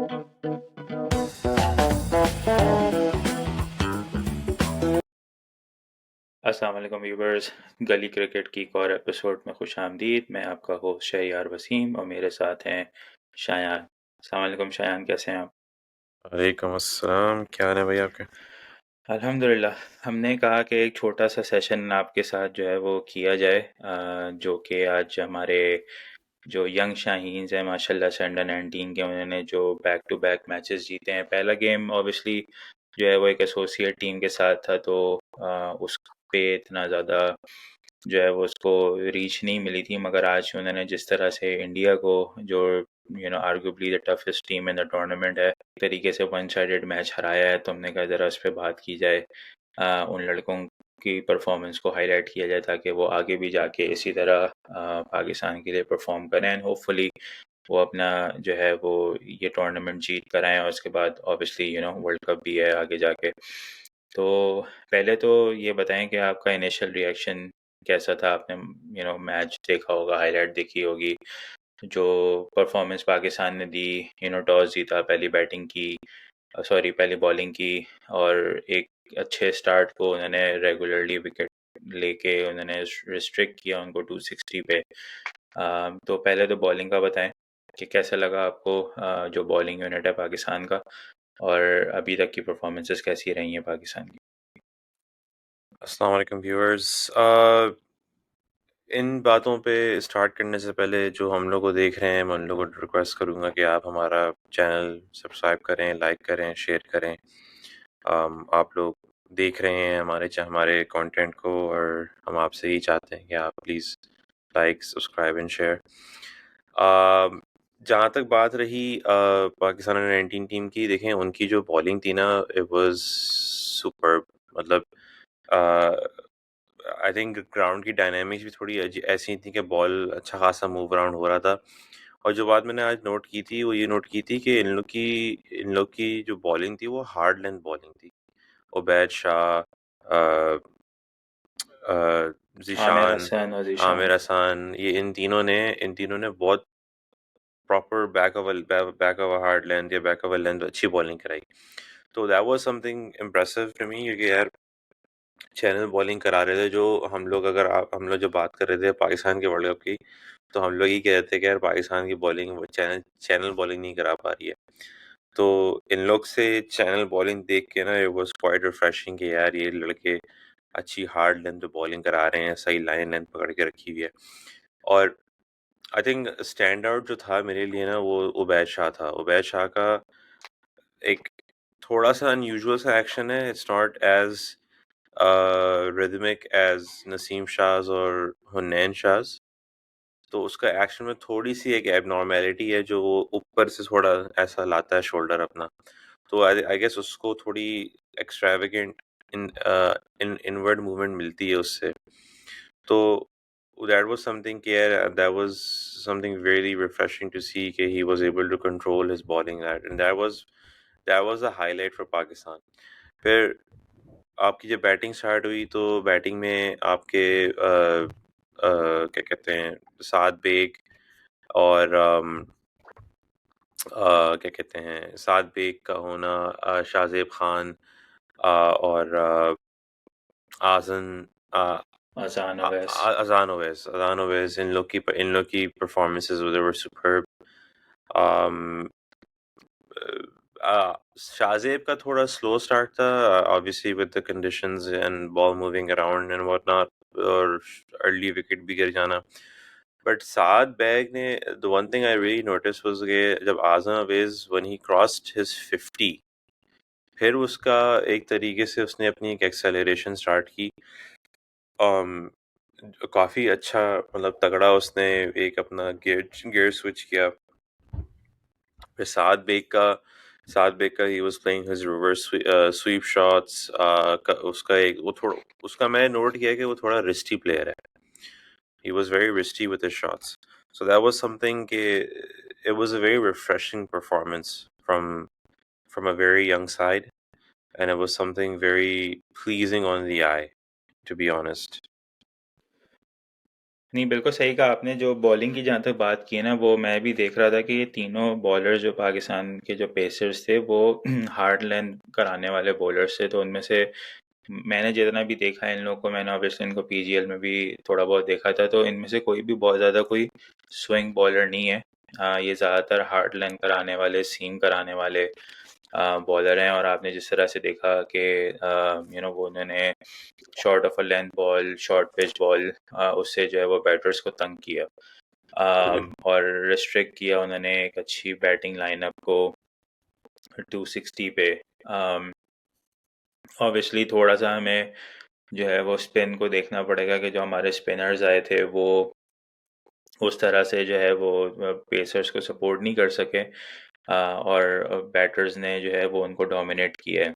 अस्सलाम वालेकुम व्यूवर्स, गली क्रिकेट की एक और एपिसोड में खुश आमदीद। मैं आपका होस्ट शहयार वसीम और मेरे साथ हैं शायान। अस्सलाम वालेकुम शायान, कैसे हैं आप? वालेकुम अस्सलाम। क्या हाल है भाई आपके? अल्हम्दुलिल्लाह। हमने कहा कि एक छोटा सा सेशन आपके साथ जो है वो किया जाए, जो कि आज हमारे जो यंग शाहीन्स हैं माशाल्लाह से अंडर 19 के, उन्होंने जो बैक टू बैक मैचेस जीते हैं। पहला गेम ऑब्वियसली जो है वो एक एसोसिएट टीम के साथ था, तो उस पे इतना ज़्यादा जो है वो उसको रीच नहीं मिली थी, मगर आज उन्होंने जिस तरह से इंडिया को, जो arguably the toughest team in the tournament है, एक तरीके से वन साइडेड मैच हराया है, तो हमने कहा ज़रा उस पर बात की जाए, उन लड़कों की परफॉर्मेंस को हाईलाइट किया जाए ताकि वो आगे भी जाके इसी तरह पाकिस्तान के लिए परफॉर्म करें एंड होपफुली वो अपना जो है वो ये टूर्नामेंट जीत कर आएँ, और उसके बाद ऑब्वियसली वर्ल्ड कप भी है आगे जाके। तो पहले तो ये बताएं कि आपका इनिशियल रिएक्शन कैसा था? आपने मैच देखा होगा, हाईलाइट देखी होगी, जो परफॉर्मेंस पाकिस्तान ने दी, टॉस जीता, पहली बैटिंग की, सॉरी पहली बॉलिंग की, और एक अच्छे स्टार्ट को उन्होंने रेगुलरली विकेट लेके उन्होंने रिस्ट्रिक्ट किया उनको 260 पे। तो पहले तो बॉलिंग का बताएं कि कैसा लगा आपको, जो बॉलिंग यूनिट है पाकिस्तान का, और अभी तक की परफॉर्मेंसेस कैसी रही हैं पाकिस्तान की? अस्सलाम वालेकुम व्यूअर्स। इन बातों पे स्टार्ट करने से पहले जो हम लोग को देख रहे हैं, मैं उन लोगों को रिक्वेस्ट करूँगा कि आप हमारा चैनल सब्सक्राइब करें, लाइक करें, शेयर करें। आप लोग देख रहे हैं हमारे कंटेंट को, और हम आपसे ही चाहते हैं कि आप please like, subscribe and share. जहाँ तक बात रही पाकिस्तान अंडर 19 टीम की, देखें उनकी जो बॉलिंग थी ना, इट वाज सुपर्ब। मतलब आई थिंक ग्राउंड की डायनामिक्स भी थोड़ी ऐसी थी कि बॉल अच्छा खासा मूव अराउंड हो रहा था। और जो बात मैंने आज नोट की थी वो ये नोट की थी कि इन लोग की जो बॉलिंग थी वो हार्ड लेंथ बॉलिंग थी। उबैद शाह, अ, आमिर ज़ीशान, हसन और आमिर जीशान। हसन, ये इन तीनों ने बहुत proper back of a hard length या बैक ऑफ अ लेंथ अच्छी बॉलिंग कराई। तो that was something impressive to me, क्योंकि यार चैनल बॉलिंग करा रहे थे जो हम लोग जब बात कर रहे थे पाकिस्तान के वर्ल्ड कप की, तो हम लोग ही कह रहे थे कि यार पाकिस्तान की बॉलिंग वो चैनल चैनल बॉलिंग नहीं करा पा रही है। तो इन लोग से चैनल बॉलिंग देख के ना, इट वाज क्वाइट रिफ्रेशिंग कि यार ये लड़के अच्छी हार्ड लेंथ पे बॉलिंग करा रहे हैं, सही लाइन लेंथ पकड़ के रखी हुई है। और आई थिंक स्टैंड आउट जो था मेरे लिए ना, वो उबैद शाह था। उबैद शाह का एक थोड़ा सा अनयूजुअल सा एक्शन है। It's not as rhythmic as Naseem Shah और हुनैन शाज। तो उसका एक्शन में थोड़ी सी एक एबनॉर्मेलिटी है, जो वो ऊपर से थोड़ा ऐसा लाता है शोल्डर अपना। तो आई आई गेस उसको थोड़ी एक्स्ट्रावेगेंट इन इनवर्ड मूवमेंट मिलती है उससे। तो दैट वाज समथिंग कि यार that was something very refreshing to see कि he was able to control his bowling, and that was the highlight for Pakistan. फिर आपकी जब बैटिंग स्टार्ट हुई, तो बैटिंग में आपके क्या कहते हैं, साद बेग और क्या कहते हैं, साद बेग का होना, शाहज़ैब खान, और आज़न अ, अजान अ- अवैस। अज़ान ओवैस, इन लोग की performances they were superb. um, Shahzaib का थोड़ा स्लो स्टार्ट था, obviously with the conditions and ball moving around and what not, और अर्ली विकेट भी गिर जाना। बट साद बैग ने, the one thing I really notice was कि जब Azam Awais when he crossed his 50, फिर उसका एक तरीके से उसने अपनी एक एक्सेलरेशन स्टार्ट की। um, काफ़ी अच्छा, मतलब तगड़ा उसने एक अपना गियर गियर स्विच किया। फिर साद बेग का he was playing his reverse sweep shots. उसका एक वो थोड़ा, उसका मैंने नोट किया कि वो थोड़ा रिस्टी प्लेयर है। He was very risky with his shots. So that was something it was a very refreshing performance from a very young side, and it was something very pleasing on the eye, to be honest. नहीं, बिल्कुल सही कहा आपने। जो bowling की जहाँ तक बात की है ना, वो मैं भी देख रहा था कि ये तीनों बॉलर जो पाकिस्तान के जो पेसर्स थे वो हार्ड लेंथ कराने वाले बॉलर्स थे। तो उनमें से मैंने जितना भी देखा है इन लोगों को, मैंने ऑब्वियसली इनको पीजीएल में भी थोड़ा बहुत देखा था, तो इनमें से कोई भी बहुत ज़्यादा कोई स्विंग बॉलर नहीं है। ये ज़्यादातर हार्ड लेंथ कराने वाले, सीम कराने वाले बॉलर हैं। और आपने जिस तरह से देखा कि वो उन्होंने short of a length ball, short pitch ball, उससे जो है वो बैटर्स को तंग किया, और रिस्ट्रिक्ट किया उन्होंने एक अच्छी बैटिंग लाइनअप को 260 पे। ऑब्वियसली थोड़ा सा हमें जो है वो स्पिन को देखना पड़ेगा कि जो हमारे स्पिनर्स आए थे वो उस तरह से जो है वो पेसर्स को सपोर्ट नहीं कर सके, और बैटर्स ने जो है वो उनको डोमिनेट किया है।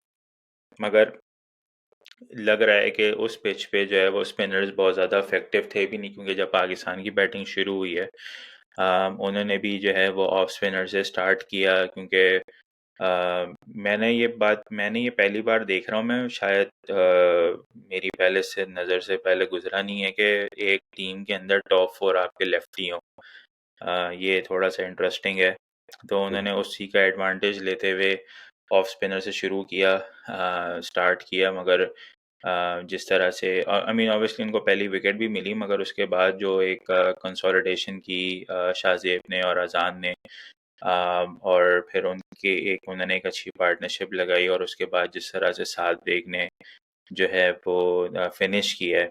मगर लग रहा है कि उस पिच पे जो है वो स्पिनर्स बहुत ज़्यादा इफेक्टिव थे भी नहीं, क्योंकि जब पाकिस्तान की बैटिंग शुरू हुई है उन्होंने भी जो है वो ऑफ स्पिनर से स्टार्ट किया। क्योंकि मैंने ये पहली बार देख रहा हूँ मैं, शायद मेरी पहले से नज़र से पहले गुजरा नहीं है कि एक टीम के अंदर टॉप फोर आपके लेफ्टी हों। ये थोड़ा सा इंटरेस्टिंग है। तो उन्होंने उसी का एडवांटेज लेते हुए ऑफ स्पिनर से शुरू किया, स्टार्ट किया। मगर जिस तरह से आई मीन ऑब्वियसली उनको पहली विकेट भी मिली, मगर उसके बाद जो एक कंसोलिडेशन की शाहजेब ने और अजान ने, और फिर उनके एक उन्होंने एक अच्छी पार्टनरशिप लगाई, और उसके बाद जिस तरह से साद बेग ने जो है वो फिनिश किया है,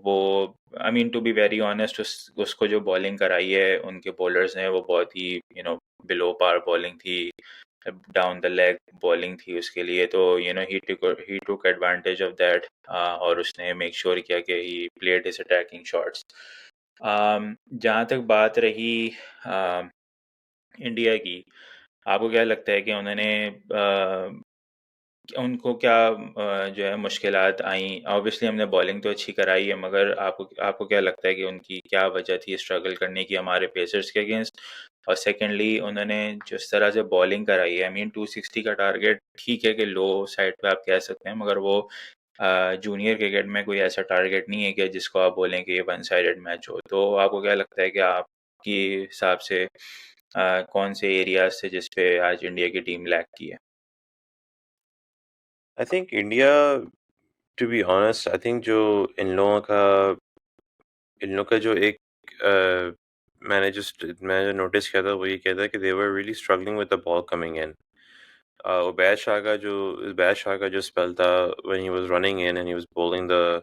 वो I mean to be very honest, उसको जो बॉलिंग कराई है उनके बॉलर्स ने वो बहुत ही बिलो पार बॉलिंग थी, डाउन द लेग बॉलिंग थी उसके लिए। तो ही टुक एडवांटेज ऑफ दैट, और उसने मेक श्योर किया कि he played his attacking shots. जहाँ तक बात रही इंडिया की, आपको क्या लगता है कि उनको क्या जो है मुश्किलात आई? ऑब्वियसली हमने बॉलिंग तो अच्छी कराई है, मगर आपको आपको क्या लगता है कि उनकी क्या वजह थी स्ट्रगल करने की हमारे पेसर्स के अगेंस्ट? और सेकेंडली उन्होंने जिस तरह से बॉलिंग कराई है, आई मीन 260 का टारगेट ठीक है कि लो साइड पे आप कह सकते हैं, मगर वो जूनियर क्रिकेट में कोई ऐसा टारगेट नहीं है कि जिसको आप बोलें कि ये वन साइडेड मैच हो। तो आपको क्या लगता है कि आपकी हिसाब से कौन से एरियाज थे जिस पे आज इंडिया की टीम लैग की है? I think India, to be honest, I think जो इन लोगों का जो एक मैंने जो नोटिस किया था वो ये कहता है कि they were really struggling with the ball coming in. Ubaid Shah का जो स्पेल था, when he was running in and he was bowling the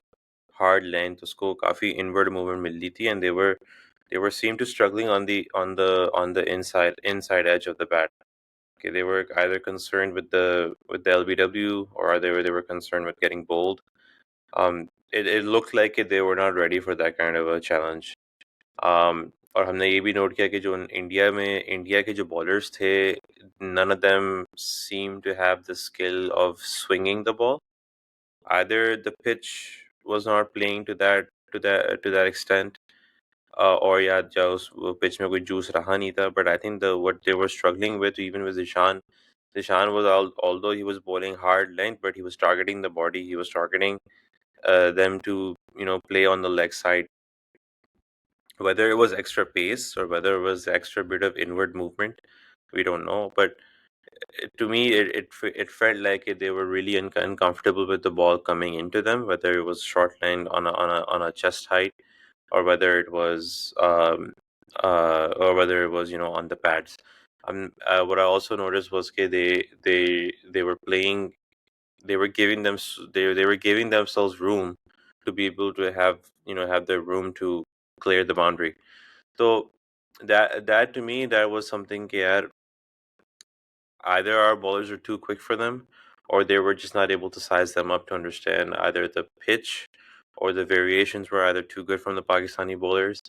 hard length, उसको काफी इनवर्ड मूवमेंट मिलती थी, and they were seem to struggling on the inside edge of the bat. Okay, they were either concerned with the LBW, or they were concerned with getting bowled. It looked like they were not ready for that kind of a challenge. और हमने ये भी note किया कि जो India के जो bowlers थे, none of them seem to have the skill of swinging the ball. Either the pitch was not playing to that extent, or या जो उस पिच में कोई जूस रहा नहीं था. But I think the what they were struggling with, even with Zishan was, although he was bowling hard length, but he was targeting the body. He was targeting them to play on the leg side. Whether it was extra pace or whether it was extra bit of inward movement, we don't know. But to me, it felt like they were really uncomfortable with the ball coming into them, whether it was short line on a chest height, or whether it was on the pads. What I also noticed was that they were playing, they were giving them they were giving themselves room to be able to have their room to clear the boundary. So that to me, that was something that either our bowlers were too quick for them, or they were just not able to size them up to understand either the pitch or the variations were either too good from the Pakistani bowlers.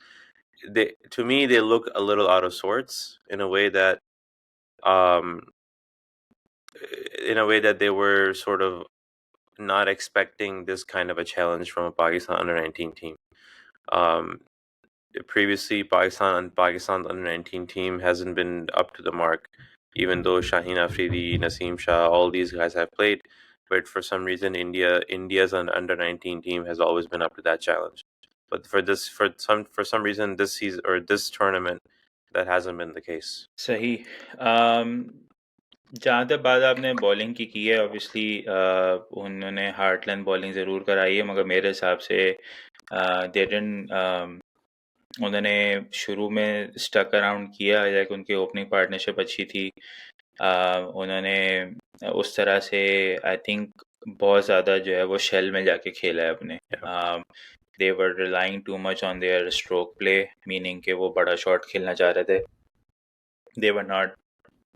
To me, they look a little out of sorts um, in a way that they were sort of not expecting this kind of a challenge from a Pakistan under-19 team. Um, Previously, Pakistan's under-19 team hasn't been up to the mark, even though Shaheen Afridi, Naseem Shah, all these guys have played. But for some reason, India's under-19 team has always been up to that challenge. but for some reason this season or this tournament that hasn't been the case. सही। जहाँ तक बात आपने bowling की है, obviously उन्होंने heartland bowling ज़रूर कराई है, मगर मेरे हिसाब से दे डिडंट उन्होंने शुरू में स्टक अराउंड किया, लाइक उनकी ओपनिंग पार्टनरशिप अच्छी थी। उन्होंने उस तरह से आई थिंक बहुत ज़्यादा जो है वो शेल में जाके खेला है अपने। Yeah. They were relying too much on their stroke play, meaning कि वो बड़ा शॉट खेलना चाह रहे थे। They were not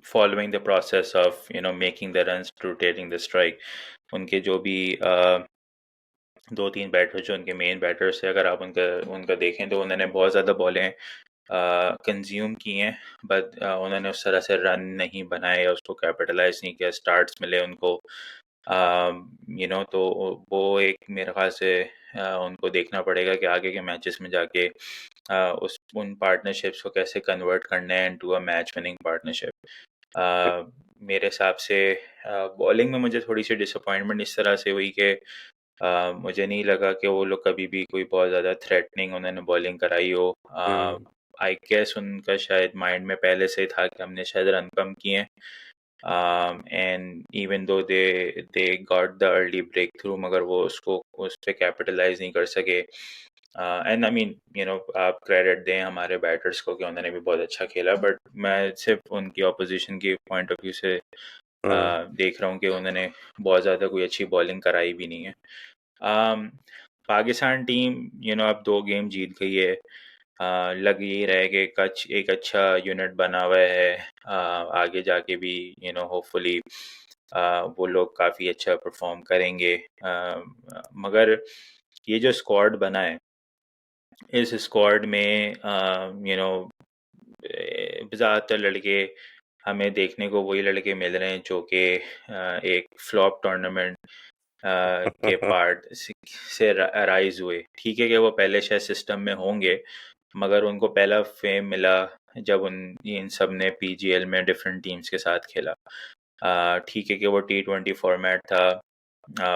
following the process of making the runs, rotating the strike. उनके जो भी दो तीन बैटर जो उनके मेन बैटर्स है, अगर आप उनका उनका देखें तो उन्होंने बहुत ज़्यादा बॉलें कंज्यूम किए हैं, बट उन्होंने उस तरह से रन नहीं बनाए या उसको कैपिटलाइज नहीं किया, स्टार्ट्स मिले उनको। तो वो एक मेरे ख्याल से उनको देखना पड़ेगा कि आगे के मैचेस में जाके उन पार्टनरशिप्स को कैसे कन्वर्ट करना है into a match winning partnership. मेरे हिसाब से बॉलिंग में मुझे थोड़ी सी डिसअपॉइंटमेंट इस तरह से हुई कि मुझे नहीं लगा कि वो लोग कभी भी कोई बहुत ज़्यादा थ्रेटनिंग उन्होंने बॉलिंग कराई हो। आई गेस उनका शायद माइंड में पहले से ही था कि हमने शायद रन कम किए हैं, and even though they got the early breakthrough, मगर वो उसको उस पर कैपिटलाइज नहीं कर सके। एंड आई मीन आप क्रेडिट दें हमारे बैटर्स को कि उन्होंने भी बहुत अच्छा खेला, बट मैं सिर्फ उनकी ऑपोजिशन की पॉइंट ऑफ व्यू से देख रहा हूँ कि उन्होंने बहुत ज़्यादा कोई अच्छी बॉलिंग कराई भी नहीं है। पाकिस्तान टीम अब 2 गेम जीत गई है। लग यही रहा है कि एक अच्छा यूनिट बना हुआ है। आगे जाके भी होपफुली वो लोग काफ़ी अच्छा परफॉर्म करेंगे। मगर ये जो स्क्वाड बना है, इस स्क्वाड में ज़्यादातर लड़के हमें देखने को वही लड़के मिल रहे हैं जो कि एक फ्लॉप टूर्नामेंट के पार्ट से राइज हुए। ठीक है कि वो पहले शायद सिस्टम में होंगे, मगर उनको पहला फेम मिला जब इन सब ने पीजीएल में डिफरेंट टीम्स के साथ खेला। ठीक है कि वो T20 फॉर्मेट था,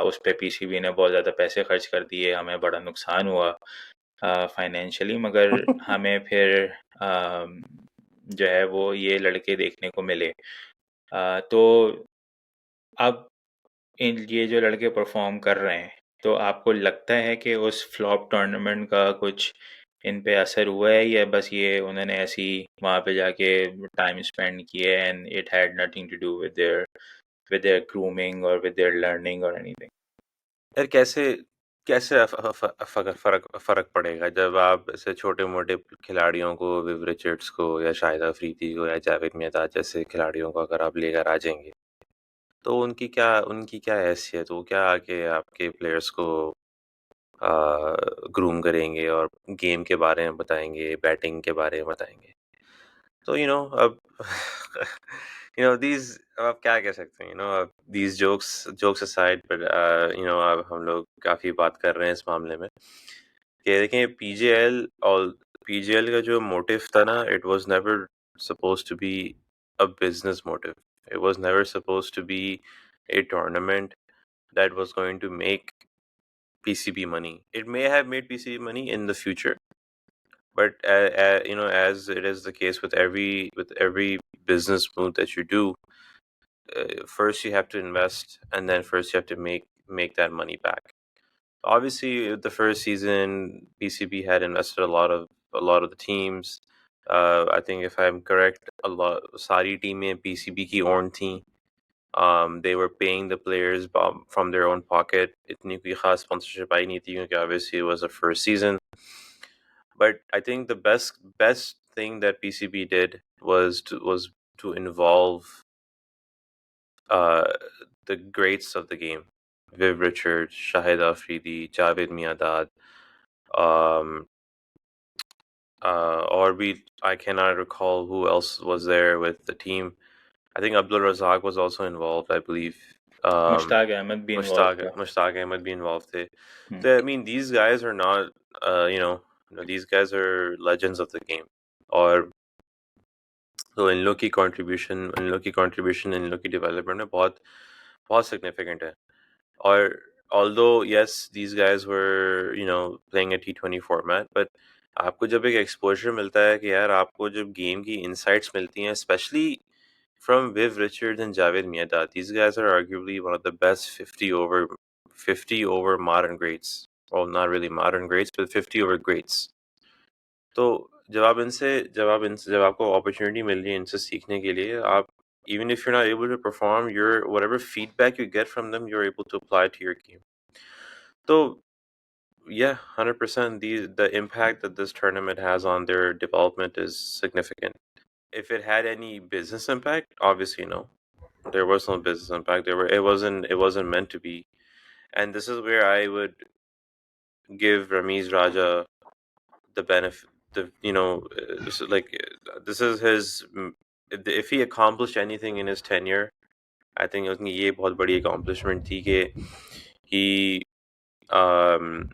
उस पर पीसीबी ने बहुत ज़्यादा पैसे खर्च कर दिए, हमें बड़ा नुकसान हुआ फाइनेंशियली, मगर हमें फिर जो है वो ये लड़के देखने को मिले। तो अब ये जो लड़के परफॉर्म कर रहे हैं, तो आपको लगता है कि उस फ्लॉप टूर्नामेंट का कुछ इन पे असर हुआ है, या बस ये उन्होंने ऐसी वहाँ पे जाके टाइम स्पेंड किया है and it had nothing to do with their grooming और विद देयर लर्निंग और एनीथिंग? यार कैसे कैसे फर्क फर्क पड़ेगा जब आप ऐसे छोटे मोटे खिलाड़ियों को, विव रिचर्ड्स को या शाहिद अफरीदी को या जावेद मियांदाद जैसे खिलाड़ियों को अगर आप लेकर आ जाएंगे, तो उनकी क्या हैसियत, वो क्या आके आपके प्लेयर्स को ग्रूम करेंगे और गेम के बारे में बताएंगे, बैटिंग के बारे में बताएंगे। तो अब दीज अब आप क्या कह सकते हैं, अब these jokes jokes aside, but अब हम लोग काफ़ी बात कर रहे हैं इस मामले में कि देखें पीजीएल का जो मोटिव था ना, it was never suppose to be a business motive. It was never suppose to be a tournament that was going to make PCB money. It may have made PCB money in the future, but as it is the case with every business move that you do, first you have to invest, and then first you have to make that money back. Obviously, the first season, PCB had invested a lot of the teams. I think if I'm correct, a lot सारी टीमें PCB की own थी. They were paying the players from their own pocket. इतनी कोई खास sponsorship आई नहीं थी क्योंकि obviously it was the first season. But I think the best thing that PCB did was to involve the greats of the game: Viv Richards, Shahid Afridi, Javed Miandad, um, or I cannot recall who else was there with the team. I think Abdul Razak was also involved, I believe. Mushtaq Ahmad भी involve था। Mushtaq Ahmed be involved there. Hmm. So, I mean, these guys are not, these guys are legends of the game. और तो इन लोग की contribution in लोग की development में बहुत बहुत सिग्निफिकेंट है। और although yes, these guys were, you know, playing a T20 format, but आपको जब एक exposure मिलता है कि यार आपको जब game की insights मिलती हैं, especially from Viv Richards and Javed Miandad, these guys are arguably one of the best 50 over modern greats. Well, not really modern greats, but 50 over greats. तो जब आपको opportunity मिल रही है इनसे सीखने के लिए, आप even if you're not able to perform, your whatever feedback you get from them, you're able to apply to your game. So yeah, 100%. The impact that this tournament has on their development is significant. If it had any business impact, obviously no. There was no business impact. It wasn't meant to be. And this is where I would give Ramiz Raja the benefit. This is his. If he accomplished anything in his tenure, I think उसकी ये बहुत बड़ी accomplishment थी कि he um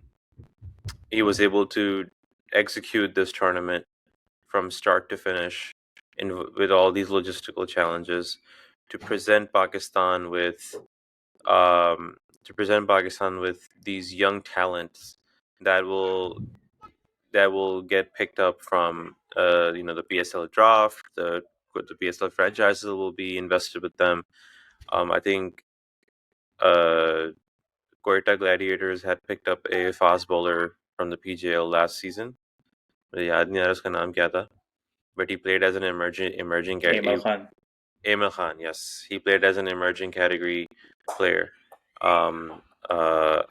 he was able to execute this tournament from start to finish with all these logistical challenges to present Pakistan with these young talents that will get picked up from the PSL draft. The PSL franchises will be invested with them. I think Quetta Gladiators had picked up a fast bowler from the PJL last season. मुझे याद नहीं आ रहा उसका नाम क्या था, but he played as an emerging Emil Khan. Emil Khan. Yes, he played as an emerging category player um, uh,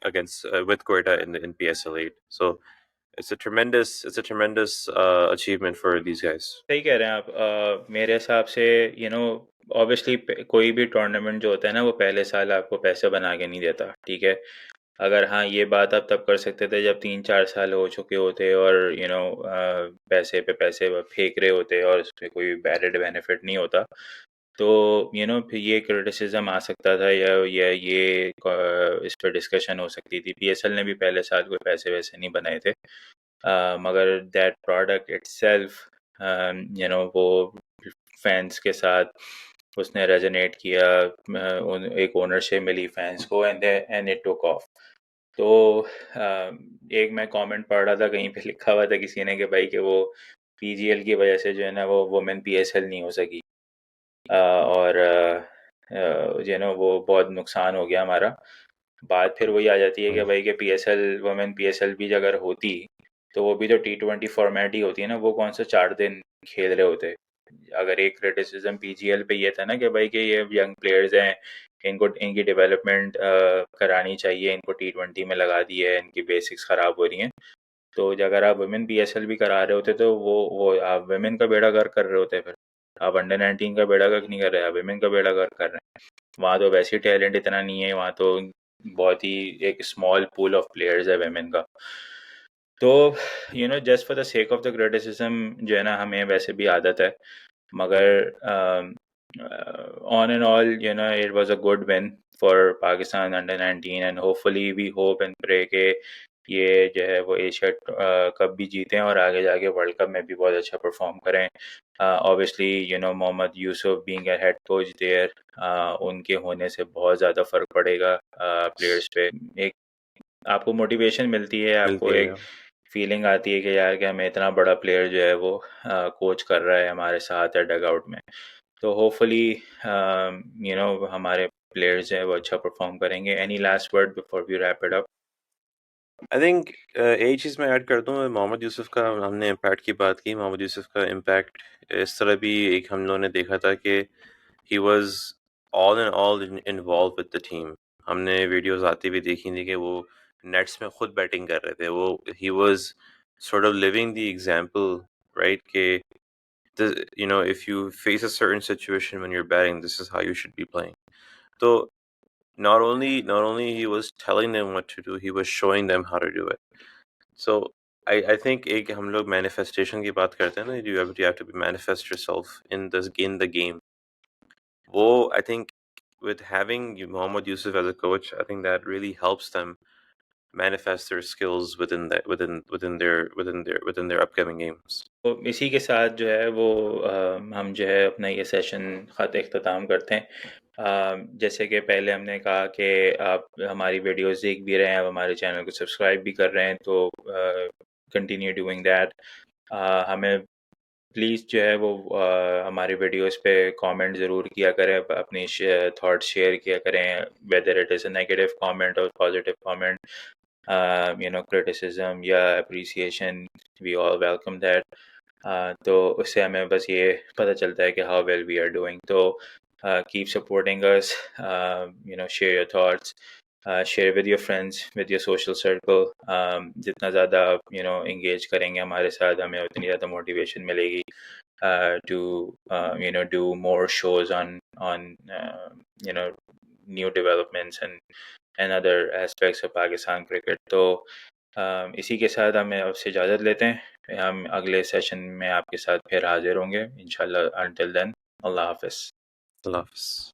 against with Quetta in PSL 8. So it's a tremendous achievement for these guys. सही कह रहे हैं आप. मेरे हिसाब से obviously कोई भी टूर्नामेंट जो होता है ना वो पहले साल आपको पैसे बना के नहीं देता, ठीक है. अगर हाँ ये बात आप तब कर सकते थे जब 3-4 साल हो चुके होते और पैसे पे पैसे फेंक रहे होते और उसमें कोई एडेड बेनिफिट नहीं होता, तो फिर ये क्रिटिसिज्म आ सकता था या ये इस पर डिस्कशन हो सकती थी. पीएसएल ने भी पहले साल कोई पैसे वैसे नहीं बनाए थे. मगर दैट प्रोडक्ट इटसेल्फ वो फैंस के साथ उसने रेजोनेट किया. एक ओनरशिप मिली फैंस को एंड इट टुक ऑफ. तो एक मैं कमेंट पढ़ रहा था कहीं पे लिखा हुआ था किसी ने कि भाई कि वो पीजीएल की वजह से जो है ना वो वुमेन पीएसएल नहीं हो सकी. और वो बहुत नुकसान हो गया हमारा. बात फिर वही आ जाती है कि भाई कि पीएसएल वुमेन पीएसएल भी अगर होती तो वो भी तो T20 फॉर्मेट ही होती है ना. वो कौन सा 4 दिन खेल रहे होते. अगर एक क्रिटिसिज्म पीजीएल पे ये था ना कि भाई कि ये यंग प्लेयर्स हैं, इनकी डेवलपमेंट करानी चाहिए, इनको T20 में लगा दी है, इनकी बेसिक्स ख़राब हो रही हैं. तो अगर आप वुमेन पीएसएल भी करा रहे होते तो वो आप वुमेन का बेड़ा गर्क कर रहे होते. फिर आप अंडर 19 का बेड़ा गर्क नहीं कर रहे, आप वुमेन का बेड़ा गर्क कर रहे हैं. वहाँ तो वैसे ही टैलेंट इतना नहीं है, वहाँ तो बहुत ही एक स्मॉल पूल ऑफ प्लेयर्स है वुमेन का. तो just for the sake of the criticism जो है ना हमें वैसे भी आदत है. मगर on and all it was a good win for Pakistan under 19 and hopefully we hope and pray के ये जो है वो एशिया कप भी जीतें और आगे जाके वर्ल्ड कप में भी बहुत अच्छा परफॉर्म करें. Obviously Mohammad Yusuf being a head coach there, उनके होने से बहुत ज़्यादा फ़र्क पड़ेगा प्लेयर्स पे. एक आपको मोटिवेशन मिलती है, आपको मिलती है. एक फीलिंग आती है कि यार कि हमें इतना बड़ा प्लेयर जो है वो कोच कर रहा है हमारे साथ है डग आउट में. तो होपफुली हमारे प्लेयर्स जो है वो अच्छा परफॉर्म करेंगे. Any last word before we wrap it up? I think एक चीज़ मैं ऐड कर दूँ, मोहम्मद यूसुफ का हमने इम्पैक्ट की बात की. मोहम्मद यूसुफ का इम्पैक्ट इस तरह भी एक हम लोगों ने देखा था कि he was all in all involve with the team. हमने वीडियोस आती भी देखी थी कि वो नेट्स में खुद बैटिंग कर रहे थे. वो he was sort of living the example, right? If you face a certain situation when you're batting, this is how you should be playing. So not only he was telling them what to do, he was showing them how to do it. So I think एक हम लोग manifestation की बात करते हैं ना, you have to be manifest yourself in the game. वो I think with having Mohammad Yusuf as a coach, I think that really helps them manifest their skills within their upcoming games. तो इसी के साथ जो है वो हम जो है अपना ये सेशन ख़त इख्तिताम करते हैं। जैसे कि पहले हमने कहा कि आप हमारी वीडियोस देख भी रहे हैं, आप हमारे चैनल को सब्सक्राइब भी कर रहे हैं, तो कंटिन्यू डूइंग दैट। हमें प्लीज़ जो है वो हमारे वीडियोस पे कमेंट ज़रूर किया करें, अपनी थॉट्स शेयर किया करें, whether it is a negative comment और पॉजिटिव कमेंट, क्रिटिसिज्म या appreciation, we all welcome that. तो उससे हमें बस ये पता चलता है कि how well we are doing. तो keep supporting us, share your thoughts, share with your friends, with your social circle. जितना ज़्यादा आप इंगेज करेंगे हमारे साथ, हमें उतनी ज़्यादा मोटिवेशन मिलेगी to do more shows on new developments and other aspects of Pakistan cricket. तो इसी के साथ हमें आपसे इजाज़त लेते हैं। हम अगले सेशन में आपके साथ फिर हाजिर होंगे इंशाल्लाह। until then, अल्लाह हाफ़िज़। Allah Hafiz.